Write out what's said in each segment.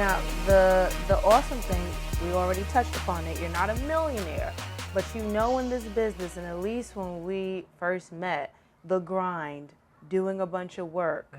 Now, the awesome thing, we already touched upon it. You're not a millionaire, but you know in this business, and at least when we first met, the grind, doing a bunch of work,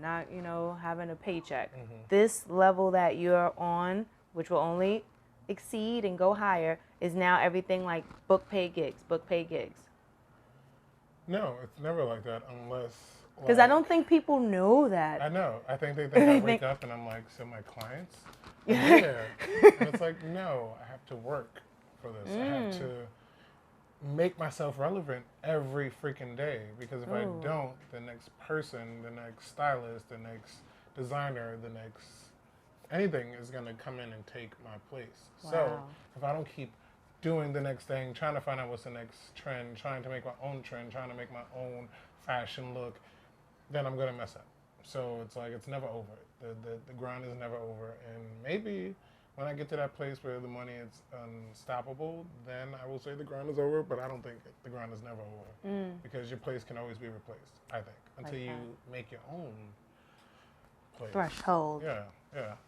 not, having a paycheck. This level that you're on, which will only exceed and go higher, is now everything like book pay gigs. No, it's never like that unless... Because I don't think people know that. I know. I think they think I wake up and I'm like, so my clients are there. And it's like, no, I have to work for this. I have to make myself relevant every freaking day. Because if I don't, the next person, the next stylist, the next designer, the next anything is going to come in and take my place. Wow. So if I don't keep doing the next thing, trying to find out what's the next trend, trying to make my own trend, trying to make my own fashion look, then I'm going to mess up. So it's like, it's never over. The grind is never over. And maybe when I get to that place where the money is unstoppable, then I will say the grind is over, but I don't think the grind is never over. Because your place can always be replaced, I think, until you make your own place. Threshold. Yeah,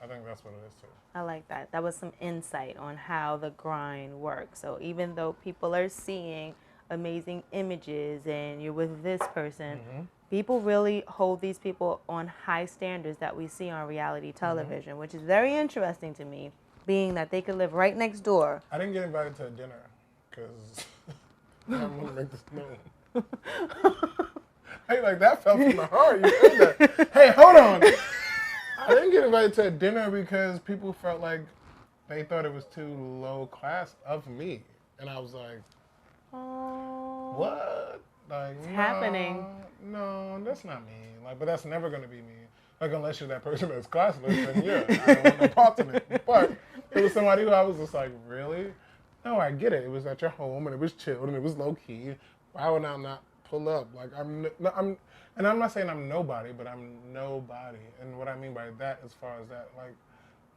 I think that's what it is too. I like that. That was some insight on how the grind works. So even though people are seeing amazing images and you're with this person, people really hold these people on high standards that we see on reality television, which is very interesting to me, being that they could live right next door. I didn't get invited to a dinner because I'm going to make this known. Hey, like that fell from the heart. You said that. Hey, hold on. I didn't get invited to a dinner because people felt like they thought it was too low class of me. And I was like, what? Like, It's happening. No, that's not me. Like, but that's never going to be me. Like, unless you're that person that's classless, then yeah, I don't want no parts in it. But it was somebody who I was just like, really? No, I get it. It was at your home and it was chilled and it was low key. Why would I not pull up? Like, and I'm not saying I'm nobody, but I'm nobody. And what I mean by that, as far as that, like,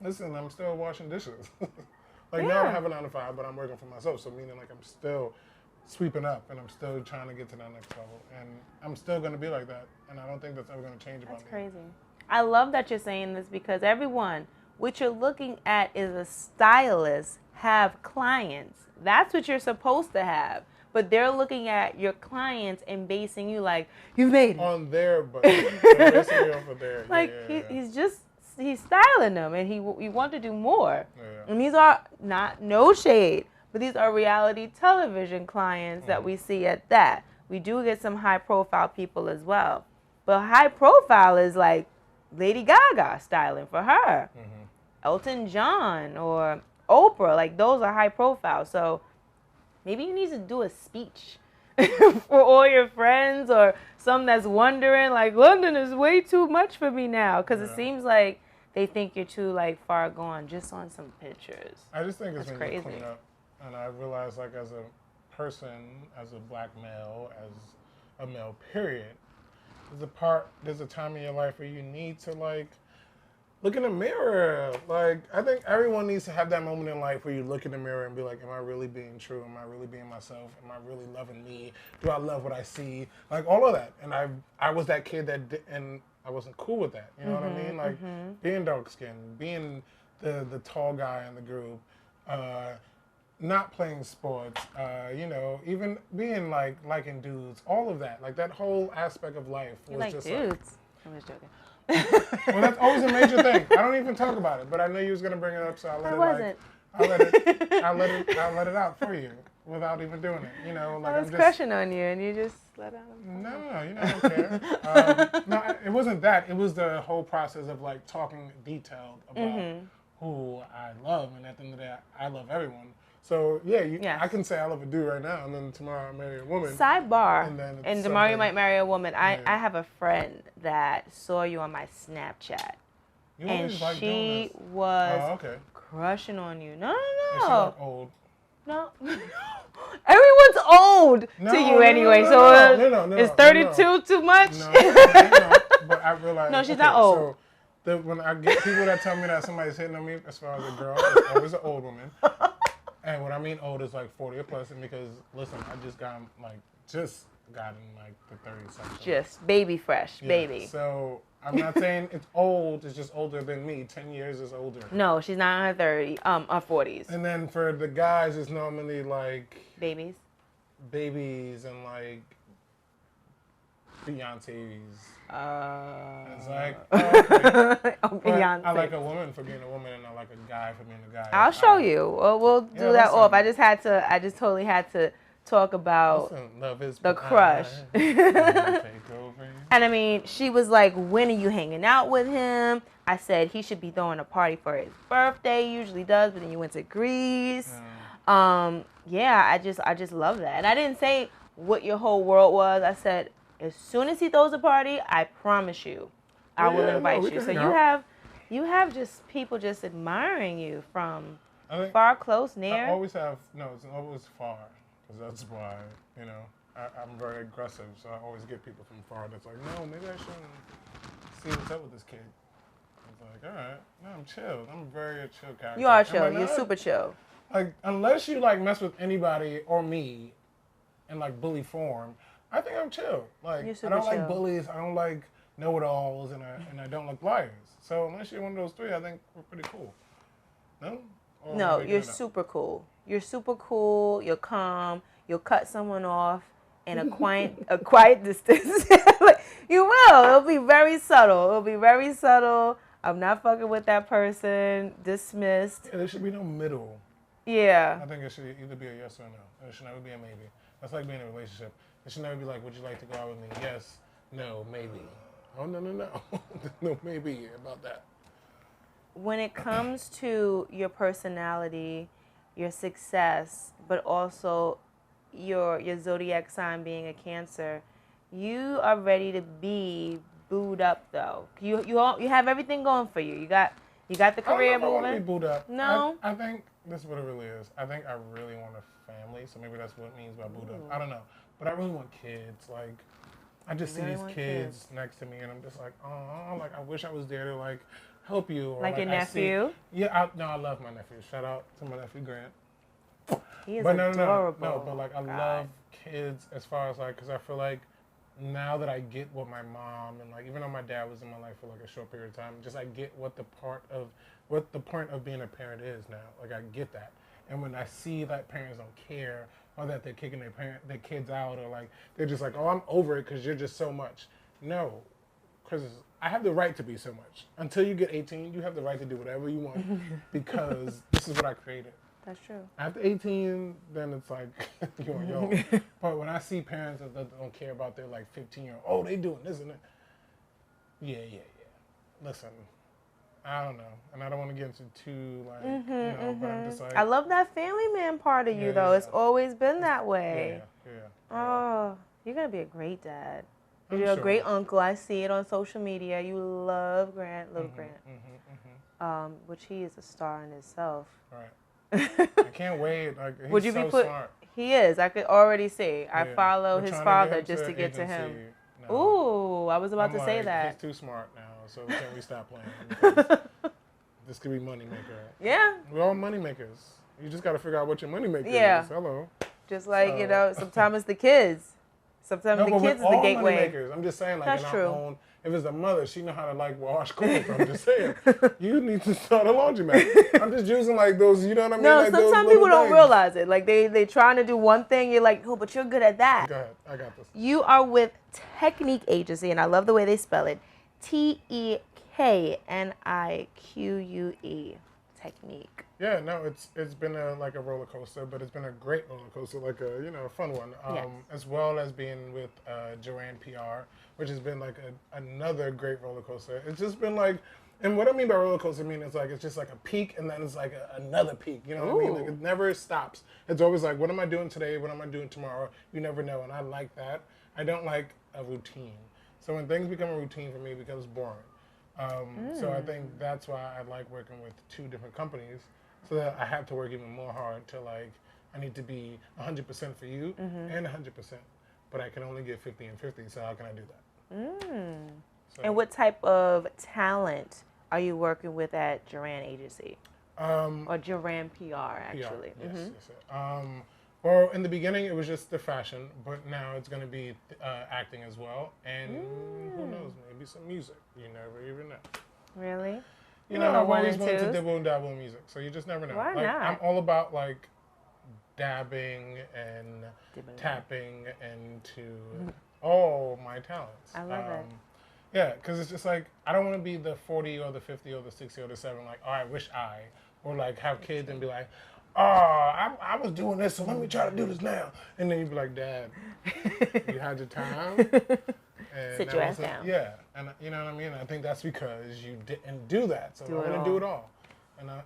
listen, I'm still washing dishes. Like, now I have a 9 to 5, but I'm working for myself. So meaning, like, I'm still sweeping up and I'm still trying to get to that next level. And I'm still going to be like that. And I don't think that's ever going to change about me. That's crazy. I love that you're saying this because everyone, what you're looking at is a stylist have clients. That's what you're supposed to have. But they're looking at your clients and basing you like, you've made it. On their budget. They're basing me off of their. Like, he's styling them and he want to do more. Yeah. And these are no shade, but these are reality television clients that we see at that. We do get some high profile people as well. But high profile is like Lady Gaga styling for her. Elton John or Oprah, like those are high profile. So maybe you need to do a speech for all your friends or some that's wondering, like, London is way too much for me now. Because it seems like they think you're too, like, far gone just on some pictures. I just think it's That's when you're crazy. coming up. And I realize, like, as a person, as a black male, as a male, period, there's a time in your life where you need to, like, look in the mirror. Like, I think everyone needs to have that moment in life where you look in the mirror and be like, am I really being true? Am I really being myself? Am I really loving me? Do I love what I see? Like, all of that. And I was that kid and I wasn't cool with that. You know what I mean? Like, being dark-skinned, being the tall guy in the group, not playing sports, even being, like, liking dudes, all of that. Like, that whole aspect of life was You like just dudes. I'm just joking. Well, that's always a major thing. I don't even talk about it, but I knew you was gonna bring it up, so I let it out for you without even doing it. You know, like I was crushing on you, and you just let out. No, I don't care. No, it wasn't that. It was the whole process of like talking detailed about who I love, and at the end of the day, I love everyone. So yeah, I can say I love a dude right now, and then tomorrow I marry a woman. Sidebar. And tomorrow you might marry a woman. Yeah. I have a friend that saw you on my Snapchat, and she was crushing on you. No. Is she like old? No. Everyone's old to you anyway. So is 32 too much? No, but I realize. No, she's not old. So when I get people that tell me that somebody's hitting on me, as far as a girl, it's always an old woman. And when I mean old, it's like 40 or plus. And because, listen, I just got, like, just got in like the 30 section. Just baby fresh, baby. So I'm not saying it's old. It's just older than me. 10 years is older. No, she's not in her 40s. And then for the guys, it's normally like Babies and like Beyonce's. It's like, okay. Beyonce. I like a woman for being a woman, and I like a guy for being a guy. I'll show you. We'll do that off. I just totally had to talk about love is the crush. And I mean, she was like, when are you hanging out with him? I said he should be throwing a party for his birthday. Usually does, but then you went to Greece. I just love that. And I didn't say what your whole world was. I said, as soon as he throws a party, I promise you, I will invite you. So you have just people just admiring you from far, close, near. I always have, it's always far, because that's why, I'm very aggressive. So I always get people from far that's like, no, maybe I shouldn't see what's up with this kid. I was like, all right, no, I'm chill. I'm very a chill character. You are chill. You're super chill. Like, unless you like mess with anybody or me in like bully form, I think I'm chill. Like, I don't like bullies. I don't like know-it-alls, and I don't like liars. So unless you're one of those three, I think we're pretty cool. No? No, you're super cool. You're super cool. You're calm. You'll cut someone off in a quiet distance. You will. It'll be very subtle. I'm not fucking with that person. Dismissed. Yeah, there should be no middle. Yeah. I think it should either be a yes or a no. It should never be a maybe. That's like being in a relationship. It should never be like, would you like to go out with me? Yes, no, maybe. Oh, no. No maybe about that. When it comes to your personality, your success, but also your zodiac sign being a Cancer, you are ready to be booed up though. You have everything going for you. You got the career I don't know if I want to moving. be booed up. No. I think this is what it really is. I think I really want a family, so maybe that's what it means by booed up. I don't know. But I really want kids. Like, I just see these kids next to me, and I'm just like, oh, like I wish I was there to like help you. Or, like your nephew? I love my nephew. Shout out to my nephew Grant. He is adorable. No, but like I love kids as far as like, because I feel like now that I get what my mom and like, even though my dad was in my life for like a short period of time, just I get what the point of being a parent is now. Like I get that. And when I see that parents don't care, or that they're kicking their kids out, or like they're just like, oh, I'm over it because you're just so much. No, because I have the right to be so much. Until you get 18, you have the right to do whatever you want because this is what I created. That's true. After 18, then it's like you're on your own. But when I see parents that don't care about their like 15-year-old, oh, they doing this and that. Yeah. Listen. I don't know, and I don't want to get into too like, but I'm just like. I love that family man part of you though. It's always been that way. Yeah. Oh, you're gonna be a great dad. You're a great uncle. I see it on social media. You love little Grant. Which he is a star in itself. Right. I can't wait. Like, he's smart. He is. I could already see. I follow his father just to get to him. No. Ooh, I was about to say that. He's too smart now, so can we stop playing? This could be moneymaker. Yeah. We're all moneymakers. You just got to figure out what your moneymaker is. Hello. Just like, sometimes it's the kids. Sometimes the kids is the gateway. Moneymakers. I'm just saying, like, That's in true. our own, if it's a mother, she know how to, like, wash clothes. I'm just saying. You need to start a laundromat. I'm just using, like, those, you know what I mean? No, like sometimes people don't realize it. Like, they trying to do one thing, you're like, oh, but you're good at that. Go ahead. I got this. You are with Technique Agency, and I love the way they spell it. TEKNIQUE. Technique. Yeah, no, it's been a roller coaster, but it's been a great roller coaster, like a fun one. As well as being with Joanne PR, which has been like another great roller coaster. It's just been like, and what I mean by roller coaster, it's just like a peak, and then it's like another peak. You know what I mean? Like it never stops. It's always like, what am I doing today? What am I doing tomorrow? You never know, and I like that. I don't like a routine. So when things become a routine for me, it becomes boring. So I think that's why I like working with two different companies, so that I have to work even more hard to like, I need to be 100% for you and 100%, but I can only get 50 and 50, so how can I do that? So, and what type of talent are you working with at Joanne Agency? Or Joanne PR, actually? PR, yes. Well, in the beginning, it was just the fashion, but now it's going to be acting as well. And who knows, maybe some music. You never even know. Really? You know, I've always wanted to dibble and dabble in music, so you just never know. Why like, not? I'm all about, like, dabbing and Dibbling. tapping into all my talents. I love it. Yeah, because it's just like, I don't want to be the 40 or the 50 or the 60 or the 7, like, oh, I wish I, or like have kids and be like, oh, I was doing this, so let me try to do this now. And then you'd be like, Dad, you had your time. And Sit your ass down. Yeah, and you know what I mean? I think that's because you didn't do that, so I'm going to do it all. And I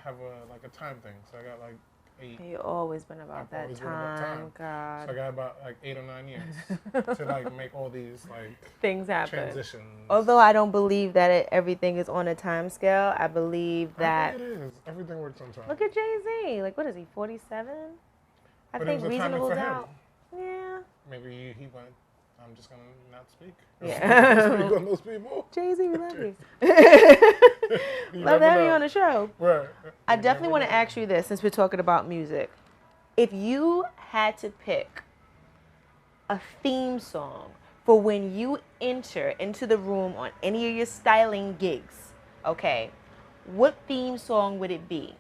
have a time thing, so I got like 8. You've always been about that time. God. So I got about like 8 or 9 years to like make all these like things happen. Transitions. Although I don't believe that everything is on a time scale, I believe that I think it is. Everything works on time. Look at Jay-Z. Like, what is he? 47? I but think it was a reasonable timing for doubt. him. Yeah. Maybe he went. I'm just gonna not speak. Yeah. Speak on those people. Jay-Z, we love you. You Love never having you know. on the show. Right. I You definitely never want to know. ask you this since we're talking about music. If you had to pick a theme song for when you enter into the room on any of your styling gigs, okay, what theme song would it be?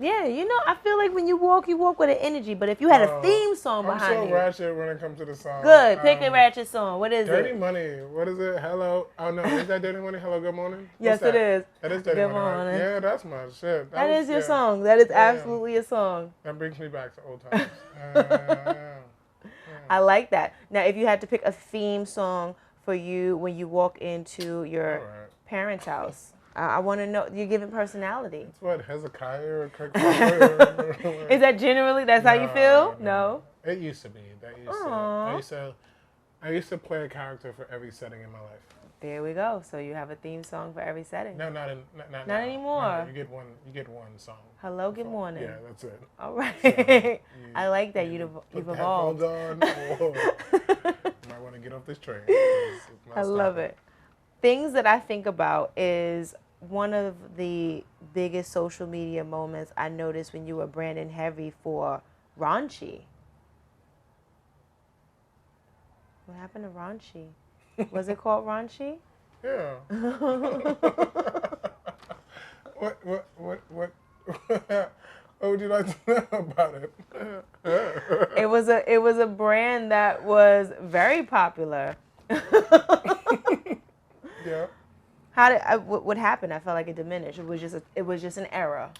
Yeah, you know, I feel like when you walk with an energy. But if you had a theme song behind I'm so you, ratchet when it comes to the song. good, pick a ratchet song. What is Dirty it? Money. What is it? Hello. Oh no, is that Dirty Money? Hello, good morning. Yes, What's it is. That is Dirty Good Money. Right? morning. Yeah, that's my shit. That was, is your yeah. song. That is Yeah. absolutely a song. That brings me back to old times. Yeah. I like that. Now, if you had to pick a theme song for you when you walk into your parents' house, I want to know, you're giving personality. It's what, Hezekiah or Kirk? Is that generally, that's how you feel? No. It used to be. I used to play a character for every setting in my life. There we go. So you have a theme song for every setting. No, not anymore. No, you get one song. Hello, good morning. Yeah, that's it. All right. So I like that you've evolved. Headphones on, or you might want to get off this train. It's not I love stopping. it. Things that I think about is one of the biggest social media moments I noticed when you were branding heavy for Raunchy. What happened to Raunchy? Was it called Raunchy? Yeah. What would you like to know about it? It was a brand that was very popular. Yeah. What happened? I felt like it diminished. It was just an era.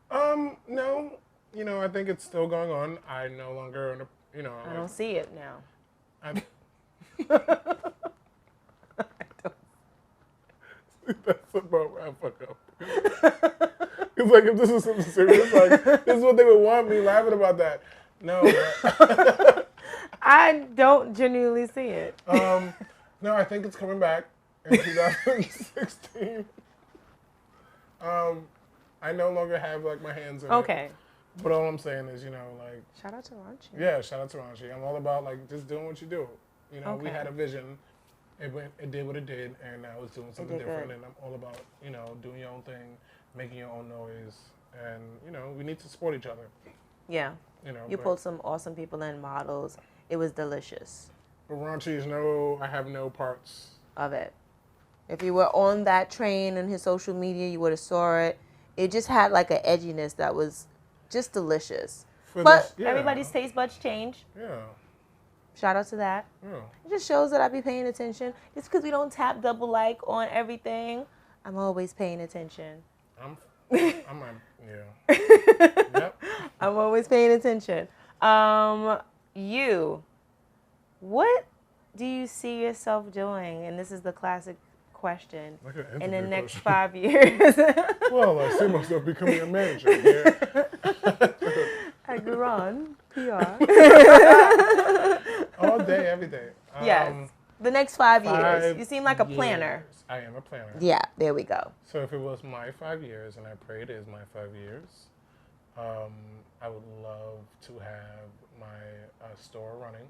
No. You know, I think it's still going on. I no longer, you know. I don't see it now. That's about where I fuck up. It's like, if this is something serious, like, this is what they would want me laughing about that. No. I don't genuinely see it. No, I think it's coming back in 2016. I no longer have, like, my hands in it. Okay. But all I'm saying is, you know, like... Shout out to Raunchy. Yeah, shout out to Raunchy. I'm all about, like, just doing what you do. You know, we Okay. had a vision. It did what it did, and now it's doing something different. good. And I'm all about, you know, doing your own thing, making your own noise. And, you know, we need to support each other. Yeah. You know, You pulled some awesome people in, models. It was delicious. But Raunchy's I have no parts. Of it. If you were on that train in his social media, you would have saw it. It just had like an edginess that was just delicious. But everybody's taste buds change. Yeah. Shout out to that. Yeah. It just shows that I be paying attention. Just because we don't tap double like on everything, I'm always paying attention. Yeah. Yep. I'm always paying attention. What do you see yourself doing? And this is the classic question. Like an In the interview next question. 5 years. Well, I see myself becoming a manager. Yeah. I grew on PR. All day, every day. Yes. The next 5 years. You seem like a planner. Years. I am a planner. Yeah, there we go. So if it was my 5 years, and I pray it is my 5 years, I would love to have my store running,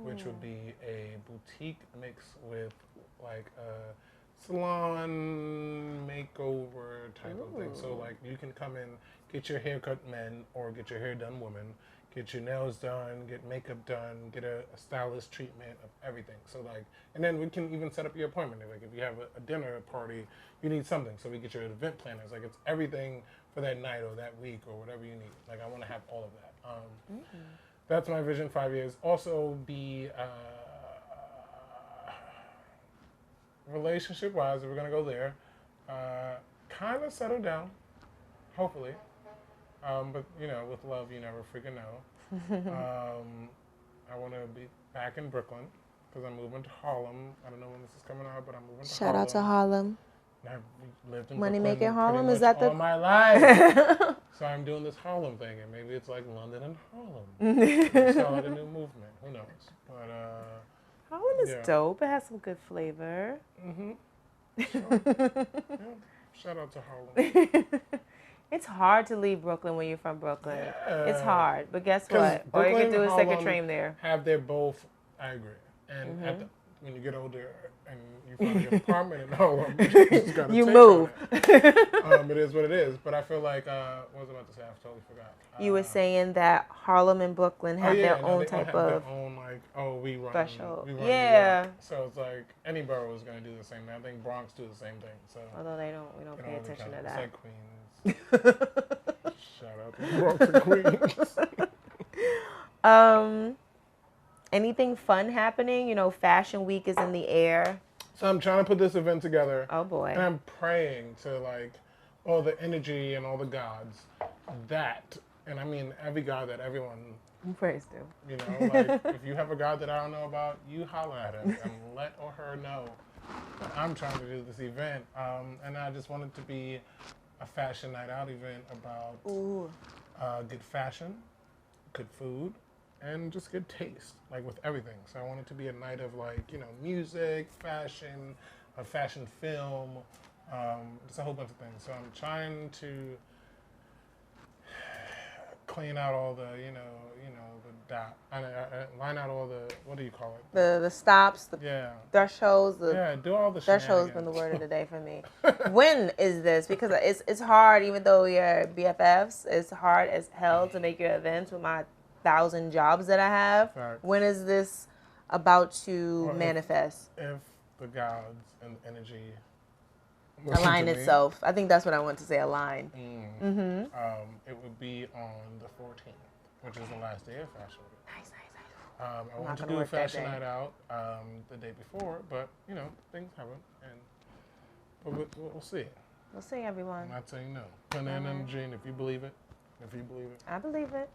which would be a boutique mixed with like a salon makeover type of thing. So Ooh. like you can come in, get your hair cut men or get your hair done women, get your nails done, get makeup done, get a stylist treatment of everything. So like, and then we can even set up your appointment. Like if you have a dinner party, you need something. So we get your event planners. Like it's everything for that night or that week or whatever you need. Like I want to have all of that. That's my vision 5 years. Also be relationship wise, if we're gonna go there, kind of settle down, hopefully. But you know, with love, you never freaking know. I want to be back in Brooklyn because I'm moving to Harlem. I don't know when this is coming out, but I'm moving to Shout Harlem. out to Harlem. And I've lived in Money Brooklyn making Harlem, pretty is much that the all my life. So I'm doing this Harlem thing, and maybe it's like London and Harlem. Start a new movement. Who knows? But Harlem is yeah. dope. It has some good flavor. So, yeah, shout out to Harlem. It's hard to leave Brooklyn when you're from Brooklyn. Yeah. It's hard, but guess 'Cause what? All you Brooklyn can do and is take a Harlem train there. Have their both, I agree. And when you get older and you find an apartment in Harlem, you just gotta You take move. on it. It is what it is. But I feel like, what was I about to say? I totally forgot. You were saying that Harlem and Brooklyn have their own they type have of their own, like, we run threshold. We run New Yeah. York. So it's like any borough is going to do the same thing. I think Bronx do the same thing. So Although we don't pay attention to It's that. like Queens. Shout out to Bronx and Queens. Anything fun happening? You know, Fashion Week is in the air. So I'm trying to put this event together. Oh boy. And I'm praying to like all the energy and all the gods that, and I mean every god that everyone, Praise to. you know, like if you have a god that I don't know about, you holler at him and let or her know that I'm trying to do this event. And I just want it to be a fashion night out event about good fashion, good food, and just good taste, like with everything. So I want it to be a night of like, you know, music, fashion, a fashion film, just a whole bunch of things. So I'm trying to clean out all the, line out all the, what do you call it? The stops, the thresholds. Do all the threshold's been the word of the day for me. When is this? Because it's hard, even though we are BFFs, it's hard as hell to make your events with my 1,000 jobs that I have. Facts. When is this about to manifest? If the gods and energy align itself. I think that's what I want to say, align. It would be on the 14th, which is the last day of Fashion Week. Nice. I want to do a fashion night out the day before, but, you know, things happen. But we'll see. We'll see, everyone. I'm not saying no. Put in energy, and if you believe it, I believe it.